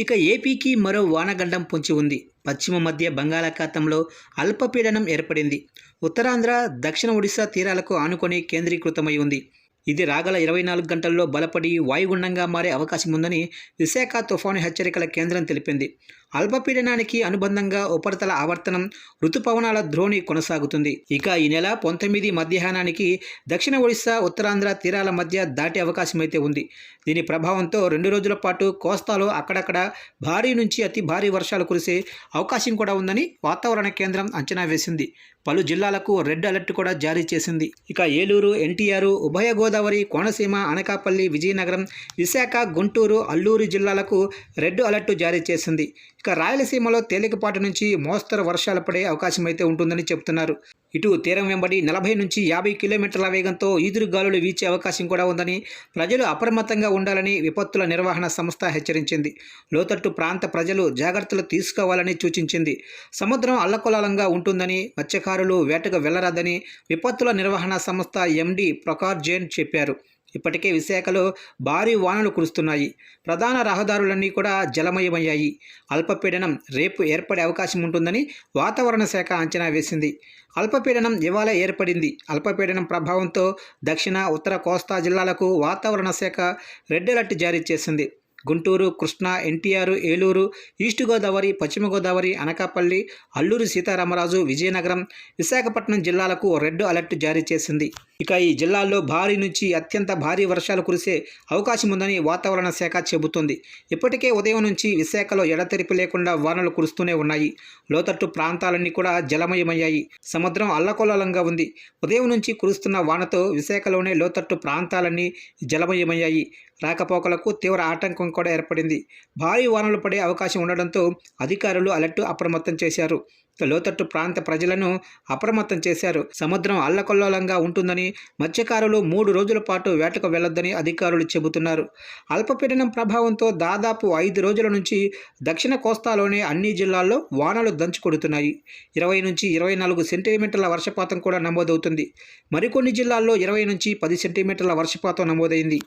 ఇక ఏపీకి మరో వానగండం పొంచి ఉంది. పశ్చిమ మధ్య బంగాళాఖాతంలో అల్పపీడనం ఏర్పడింది. ఉత్తరాంధ్ర, దక్షిణ ఒడిశా తీరాలకు ఆనుకొని కేంద్రీకృతమై ఉంది. ఇది రాగల 24 గంటల్లో బలపడి వాయుగుండంగా మారే అవకాశం ఉందని విశాఖ తుఫాను హెచ్చరికల కేంద్రం తెలిపింది. అల్పపీడనానికి అనుబంధంగా ఉపరితల ఆవర్తనం, రుతుపవనాల ద్రోణి కొనసాగుతుంది. ఇక ఈ నెల 19 మధ్యాహ్నానికి దక్షిణ ఒడిశా, ఉత్తరాంధ్ర తీరాల మధ్య దాటే అవకాశం అయితే ఉంది. దీని ప్రభావంతో 2 రోజుల పాటు కోస్తాలో అక్కడక్కడ భారీ నుంచి అతి భారీ వర్షాలు కురిసే అవకాశం కూడా ఉందని వాతావరణ కేంద్రం అంచనా వేసింది. పలు జిల్లాలకు రెడ్ అలర్ట్ కూడా జారీ చేసింది. ఇక ఏలూరు, ఎన్టీఆర్, ఉభయ గోదావరి, కోనసీమ, అనకాపల్లి, విజయనగరం, విశాఖ, గుంటూరు, అల్లూరు జిల్లాలకు రెడ్ అలర్ట్ జారీ చేసింది. ఇక రాయలసీమలో తేలికపాటి నుంచి మోస్తరు వర్షాలు పడే అవకాశం అయితే ఉంటుందని చెబుతున్నారు. ఇటు తీరం వెంబడి 40 నుంచి 50 కిలోమీటర్ల వేగంతో ఈదురుగాలులు వీచే అవకాశం కూడా ఉందని, ప్రజలు అప్రమత్తంగా ఉండాలని విపత్తుల నిర్వహణ సంస్థ హెచ్చరించింది. లోతట్టు ప్రాంత ప్రజలు జాగ్రత్తలు తీసుకోవాలని సూచించింది. సముద్రం అల్లకల్లోలంగా ఉంటుందని, మత్స్యకారులు వేటకు వెళ్లరాదని విపత్తుల నిర్వహణ సంస్థ ఎండీ ప్రకాష్ జైన్ చెప్పారు. ఇప్పటికే విశాఖలో భారీ వానలు కురుస్తున్నాయి. ప్రధాన రహదారులన్నీ కూడా జలమయమయ్యాయి. అల్పపీడనం రేపు ఏర్పడే అవకాశం ఉంటుందని వాతావరణ శాఖ అంచనా వేసింది. అల్పపీడనం ఇవాళ ఏర్పడింది. అల్పపీడనం ప్రభావంతో దక్షిణ, ఉత్తర కోస్తా జిల్లాలకు వాతావరణ శాఖ రెడ్ అలర్ట్ జారీ చేసింది. గుంటూరు, కృష్ణా, ఎన్టీఆర్, ఏలూరు, ఈస్ట్ గోదావరి, పశ్చిమ గోదావరి, అనకాపల్లి, అల్లూరి సీతారామరాజు, విజయనగరం, విశాఖపట్నం జిల్లాలకు రెడ్ అలర్ట్ జారీ చేసింది. ఇక ఈ జిల్లాల్లో భారీ నుంచి అత్యంత భారీ వర్షాలు కురిసే అవకాశం ఉందని వాతావరణ శాఖ చెబుతోంది. ఇప్పటికే ఉదయం నుంచి విశాఖలో ఎడతెరిపి లేకుండా వానలు కురుస్తూనే ఉన్నాయి. లోతట్టు ప్రాంతాలన్నీ కూడా జలమయమయ్యాయి. సముద్రం అల్లకల్లోలంగా ఉంది. ఉదయం నుంచి కురుస్తున్న వానతో విశాఖలోనే లోతట్టు ప్రాంతాలన్నీ జలమయమయ్యాయి. రాకపోకలకు తీవ్ర ఆటంకం కూడా ఏర్పడింది. భారీ వానలు పడే అవకాశం ఉండడంతో అధికారులు అప్రమత్తం చేశారు. లోతట్టు ప్రాంత ప్రజలను అప్రమత్తం చేశారు. సముద్రం అల్లకల్లోలంగా ఉంటుందని, మత్స్యకారులు 3 రోజుల పాటు వేటకు వెళ్లొద్దని అధికారులు చెబుతున్నారు. అల్పపీడనం ప్రభావంతో దాదాపు 5 రోజుల నుంచి దక్షిణ కోస్తాలోని అన్ని జిల్లాల్లో వానలు దంచుకొడుతున్నాయి. 20 నుంచి 24 సెంటీమీటర్ల వర్షపాతం కూడా నమోదవుతుంది. మరికొన్ని జిల్లాల్లో 20 నుంచి 10 సెంటీమీటర్ల వర్షపాతం నమోదైంది.